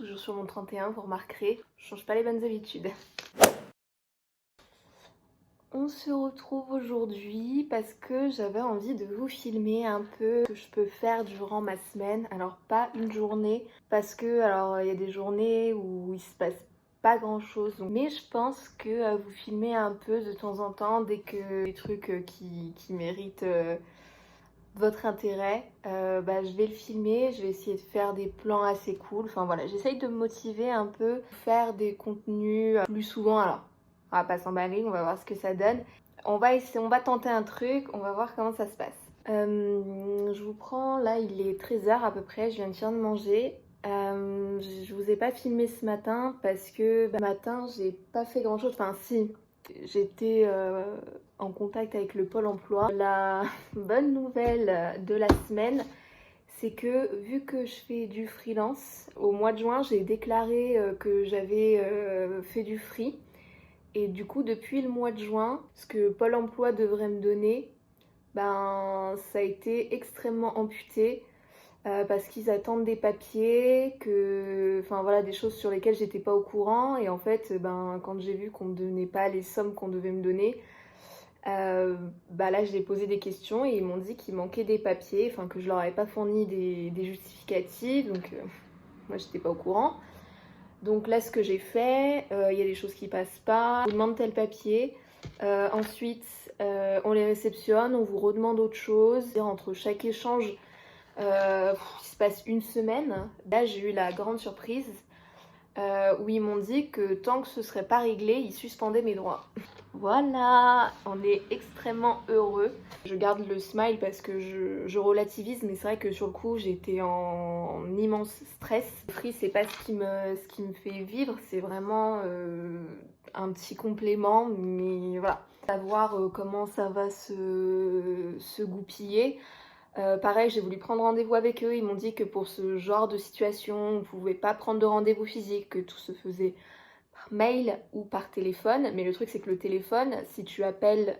toujours sur mon 31, vous remarquerez, je change pas les bonnes habitudes. On se retrouve aujourd'hui parce que j'avais envie de vous filmer un peu ce que je peux faire durant ma semaine. Alors pas une journée parce que il y a des journées où il se passe pas grand chose. Mais je pense que vous filmer un peu de temps en temps dès que des trucs qui méritent votre intérêt, je vais le filmer, je vais essayer de faire des plans assez cool. Enfin voilà, j'essaye de me motiver un peu, faire des contenus plus souvent. Alors, on va pas s'emballer, on va voir ce que ça donne. On va tenter un truc, on va voir comment ça se passe. Je vous prends, là il est 13h à peu près, je viens de finir de manger. Je vous ai pas filmé ce matin parce que ce matin j'ai pas fait grand chose, enfin si, j'étais en contact avec le Pôle emploi. La bonne nouvelle de la semaine, c'est que vu que je fais du freelance, au mois de juin j'ai déclaré que j'avais fait du free. Et du coup, depuis le mois de juin, ce que Pôle emploi devrait me donner, ça a été extrêmement amputé parce qu'ils attendent des papiers, des choses sur lesquelles j'étais pas au courant. Et en fait, quand j'ai vu qu'on me donnait pas les sommes qu'on devait me donner, là j'ai posé des questions et ils m'ont dit qu'il manquait des papiers, enfin que je leur avais pas fourni des justificatifs, donc moi j'étais pas au courant. Donc là, ce que j'ai fait, il y a des choses qui passent pas. On vous demande tel papier. Ensuite, on les réceptionne, on vous redemande autre chose. Entre chaque échange, il se passe une semaine. Là, j'ai eu la grande surprise où ils m'ont dit que tant que ce serait pas réglé, ils suspendaient mes droits. Voilà, on est extrêmement heureux. Je garde le smile parce que je relativise, mais c'est vrai que sur le coup, j'étais en immense stress. Le free, c'est pas ce qui me fait vivre, c'est vraiment un petit complément, mais voilà. Savoir comment ça va se goupiller. Pareil, j'ai voulu prendre rendez-vous avec eux. Ils m'ont dit que pour ce genre de situation, on ne pouvait pas prendre de rendez-vous physique, que tout se faisait par mail ou par téléphone. Mais le truc, c'est que le téléphone, si tu appelles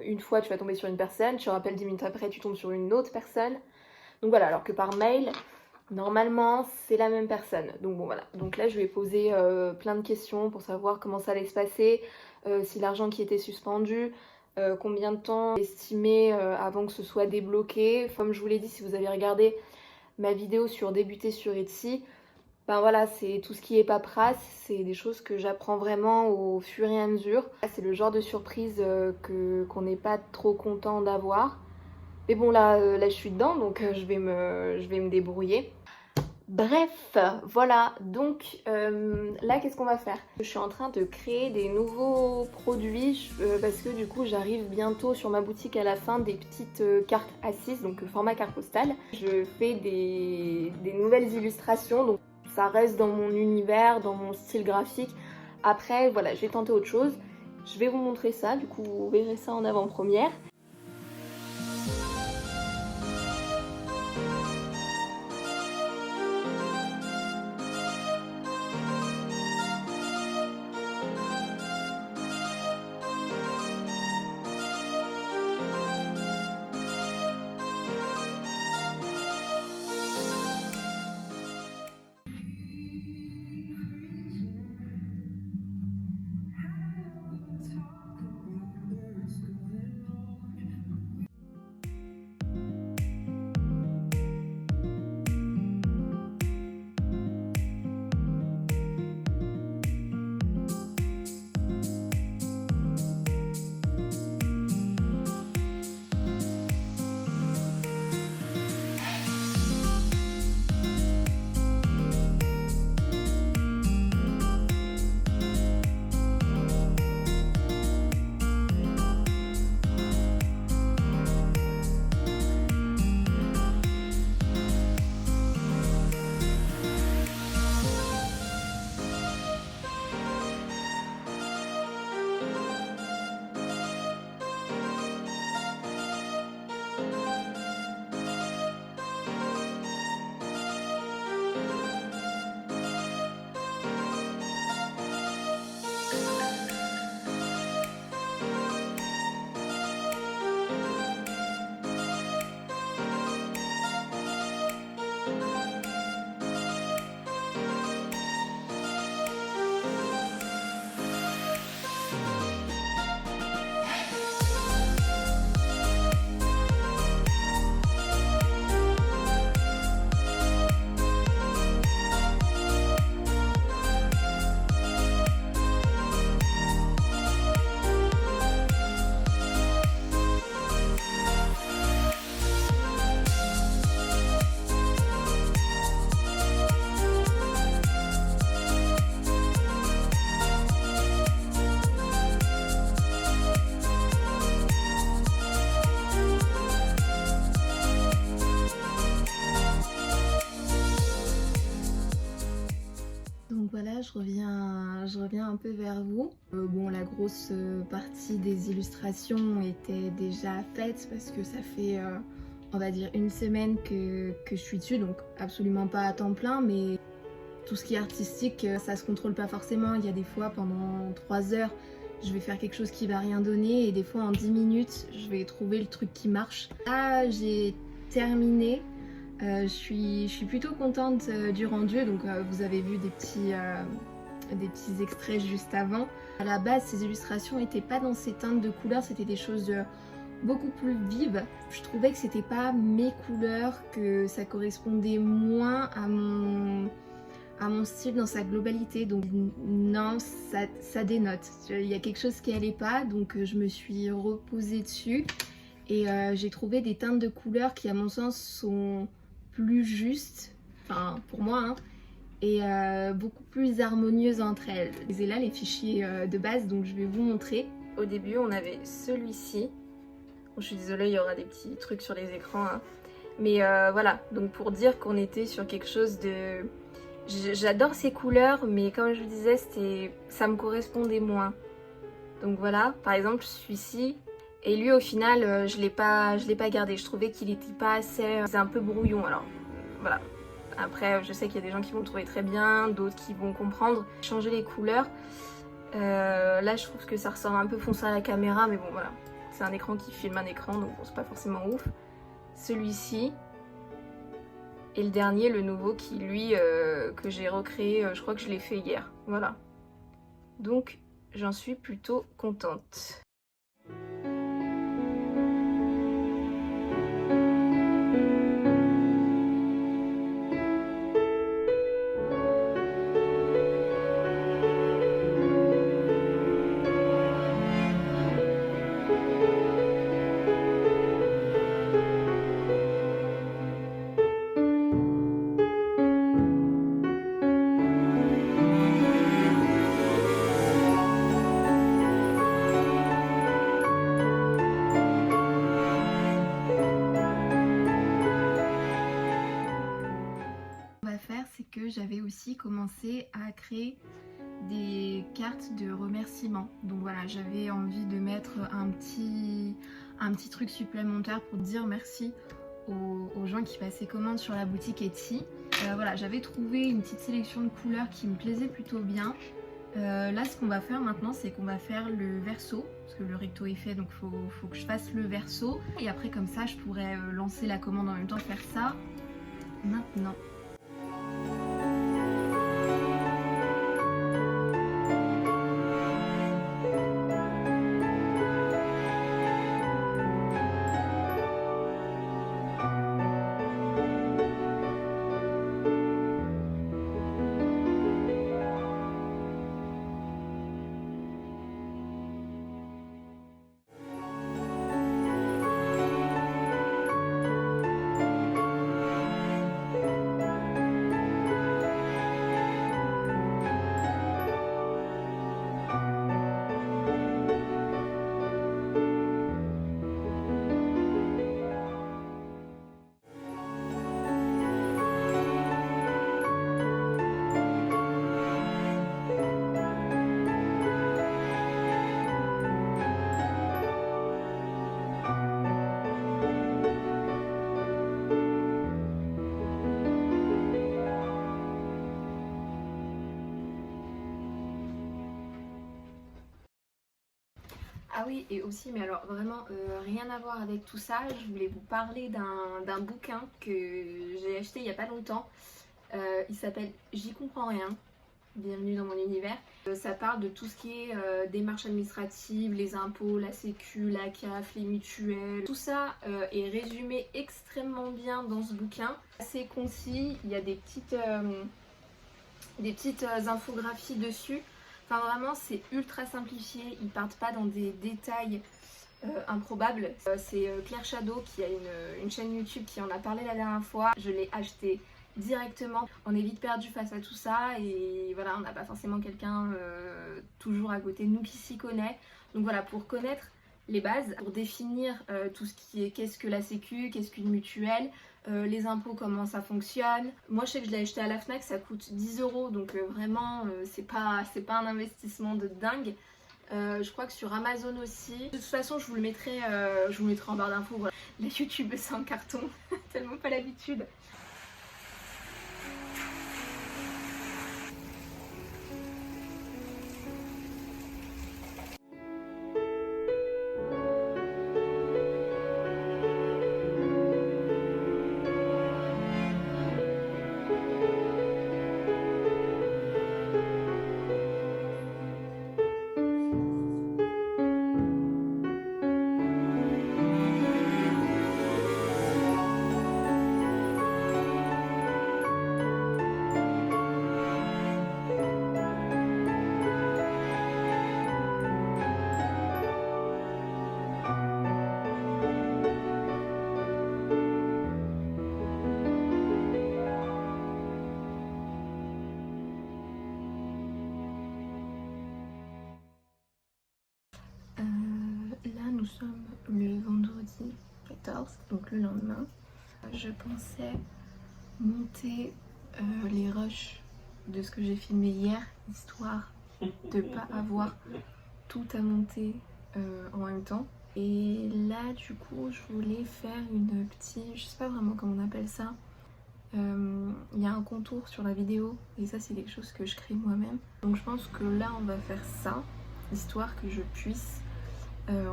une fois, tu vas tomber sur une personne. Tu rappelles 10 minutes après, tu tombes sur une autre personne. Donc voilà, alors que par mail, normalement, c'est la même personne. Donc bon, voilà. Donc là, je lui ai posé plein de questions pour savoir comment ça allait se passer, si l'argent qui était suspendu, combien de temps estimé avant que ce soit débloqué. Comme je vous l'ai dit, si vous avez regardé ma vidéo sur débuter sur Etsy, c'est tout ce qui est paperasse, c'est des choses que j'apprends vraiment au fur et à mesure. C'est le genre de surprise qu'on n'est pas trop content d'avoir. Mais bon, là je suis dedans, donc je vais me débrouiller. Bref, voilà, donc là qu'est-ce qu'on va faire? Je suis en train de créer des nouveaux produits parce que du coup j'arrive bientôt sur ma boutique à la fin des petites cartes A6, donc format carte postale. Je fais des nouvelles illustrations, donc ça reste dans mon univers, dans mon style graphique. Après voilà, je vais tenter autre chose. Je vais vous montrer ça, du coup vous verrez ça en avant-première. je reviens un peu vers vous. Bon, la grosse partie des illustrations était déjà faite parce que ça fait, on va dire, une semaine que je suis dessus, donc absolument pas à temps plein, mais tout ce qui est artistique, ça se contrôle pas forcément. Il y a des fois, pendant 3 heures, je vais faire quelque chose qui va rien donner, et des fois en 10 minutes, je vais trouver le truc qui marche. Là, j'ai terminé. Je suis plutôt contente du rendu, donc vous avez vu des petits extraits juste avant. À la base, ces illustrations n'étaient pas dans ces teintes de couleurs, c'était des choses beaucoup plus vives. Je trouvais que c'était pas mes couleurs, que ça correspondait moins à mon style dans sa globalité, donc non, ça dénote. Il y a quelque chose qui allait pas, donc je me suis reposée dessus et j'ai trouvé des teintes de couleurs qui à mon sens sont plus justes, enfin pour moi, hein, et beaucoup plus harmonieuses entre elles. Et là les fichiers de base, donc je vais vous montrer. Au début on avait celui-ci, bon, je suis désolée, il y aura des petits trucs sur les écrans, hein. Mais voilà, donc pour dire qu'on était sur quelque chose de... J'adore ces couleurs, mais comme je vous disais, ça me correspondait moins. Donc voilà, par exemple celui-ci, et lui au final, je l'ai pas gardé. Je trouvais qu'il était pas assez... C'est un peu brouillon, alors voilà. Après, je sais qu'il y a des gens qui vont le trouver très bien, d'autres qui vont comprendre. Changer les couleurs, là je trouve que ça ressort un peu foncé à la caméra, mais bon voilà. C'est un écran qui filme un écran, donc bon, c'est pas forcément ouf. Celui-ci, et le dernier, le nouveau, qui lui, que j'ai recréé, je crois que je l'ai fait hier. Voilà. Donc, j'en suis plutôt contente. C'est que j'avais aussi commencé à créer des cartes de remerciement. Donc voilà, j'avais envie de mettre un petit truc supplémentaire pour dire merci aux gens qui passaient commande sur la boutique Etsy. Voilà, j'avais trouvé une petite sélection de couleurs qui me plaisait plutôt bien. Là, ce qu'on va faire maintenant, c'est qu'on va faire le verso, parce que le recto est fait, donc faut que je fasse le verso. Et après, comme ça, je pourrais lancer la commande en même temps, faire ça maintenant. Ah oui, et aussi, mais alors vraiment rien à voir avec tout ça, je voulais vous parler d'un bouquin que j'ai acheté il n'y a pas longtemps. Il s'appelle J'y comprends rien, bienvenue dans mon univers. Ça parle de tout ce qui est démarches administratives, les impôts, la sécu, la CAF, les mutuelles. Tout ça est résumé extrêmement bien dans ce bouquin. Assez concis, il y a des petites infographies dessus. Enfin vraiment c'est ultra simplifié, ils partent pas dans des détails improbables. C'est Claire Shadow qui a une chaîne YouTube qui en a parlé la dernière fois. Je l'ai acheté directement. On est vite perdu face à tout ça et voilà, on n'a pas forcément quelqu'un toujours à côté de nous qui s'y connaît. Donc voilà, pour connaître les bases, pour définir tout ce qui est qu'est-ce que la sécu, qu'est-ce qu'une mutuelle, les impôts, comment ça fonctionne. Moi je sais que je l'ai acheté à la Fnac, ça coûte 10 € donc vraiment c'est pas un investissement de dingue. Je crois que sur Amazon aussi. De toute façon je vous le mettrai en barre d'infos. Voilà. La YouTube c'est en carton, tellement pas l'habitude. Là nous sommes le vendredi 14, donc le lendemain. Je pensais monter les rushs de ce que j'ai filmé hier, histoire de pas avoir tout à monter en même temps. Et là du coup je voulais faire une petite, je sais pas vraiment comment on appelle ça. Il y a un contour sur la vidéo et ça c'est quelque chose que je crée moi-même. Donc je pense que là on va faire ça, histoire que je puisse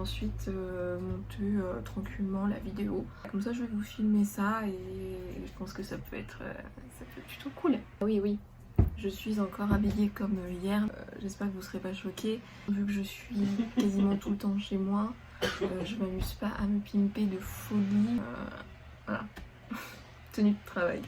ensuite monter tranquillement la vidéo. Comme ça je vais vous filmer ça et je pense que ça peut être plutôt cool. Oui oui, je suis encore habillée comme hier, j'espère que vous serez pas choqués. Vu que je suis quasiment tout le temps chez moi, je m'amuse pas à me pimper de folie. Voilà, tenue de travail.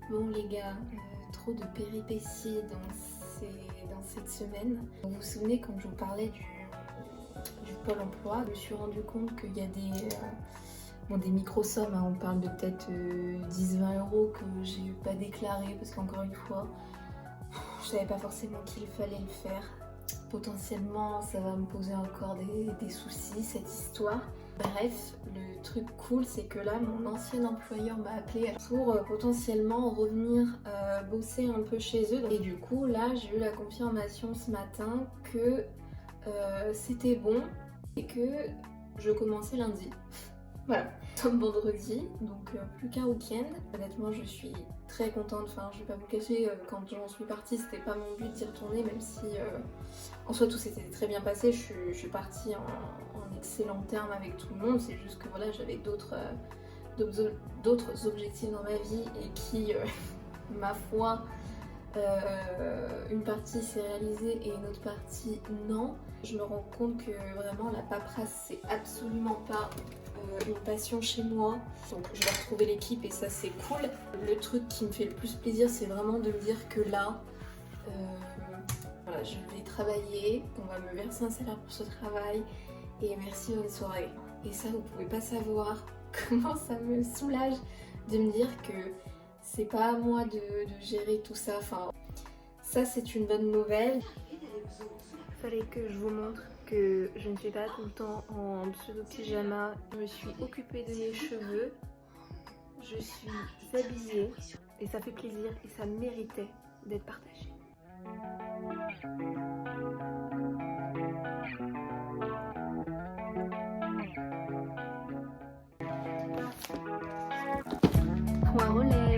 Bon les gars, trop de péripéties dans cette semaine. Vous vous souvenez quand je vous parlais du Pôle emploi, je me suis rendu compte qu'il y a des micro-sommes, hein, on parle de peut-être 10-20 € que j'ai pas déclaré parce qu'encore une fois, je savais pas forcément qu'il fallait le faire. Potentiellement ça va me poser encore des soucis cette histoire. Bref, le truc cool c'est que là mon ancien employeur m'a appelé pour potentiellement revenir bosser un peu chez eux. Et du coup là j'ai eu la confirmation ce matin que c'était bon et que je commençais lundi. Voilà, comme vendredi, donc plus qu'un week-end. Honnêtement je suis très contente, enfin je vais pas vous cacher, quand j'en suis partie c'était pas mon but d'y retourner, même si en soi tout s'était très bien passé, je suis partie en excellent terme avec tout le monde, c'est juste que voilà j'avais d'autres objectifs dans ma vie et qui, ma foi, une partie s'est réalisée et une autre partie non. Je me rends compte que vraiment la paperasse c'est absolument pas une passion chez moi, donc je vais retrouver l'équipe et ça c'est cool. Le truc qui me fait le plus plaisir c'est vraiment de me dire que là voilà, je vais travailler, on va me verser un salaire pour ce travail et merci, bonne soirée. Et ça vous pouvez pas savoir comment ça me soulage de me dire que c'est pas à moi de gérer tout ça, enfin ça c'est une bonne nouvelle. Fallait que je vous montre que je ne suis pas tout le temps en pseudo pyjama. Je me suis occupée de mes cheveux, je suis habillée et ça fait plaisir et ça méritait d'être partagé.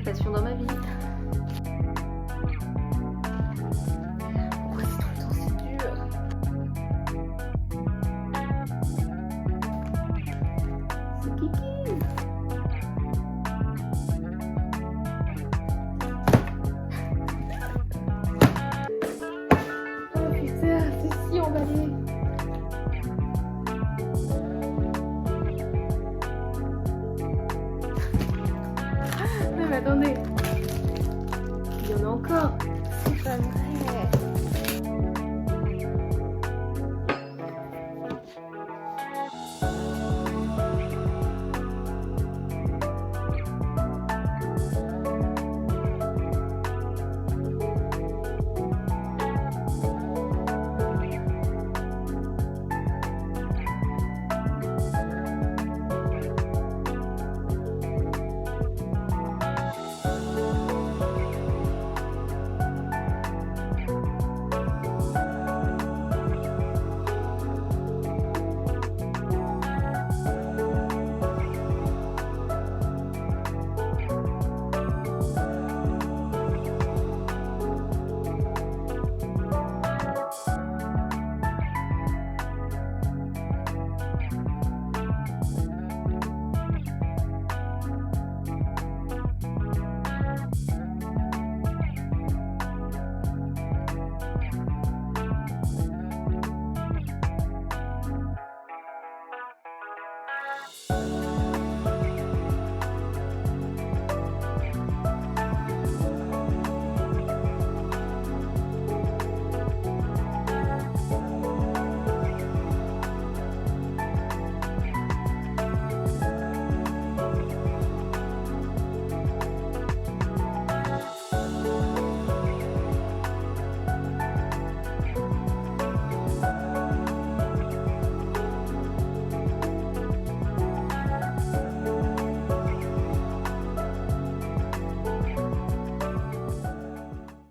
manifestation dans ma vie. Pourquoi c'est tout le temps si dur? C'est Kiki. Oh putain, c'est si emballé. Non mais attendez, il y en a encore. C'est pas vrai.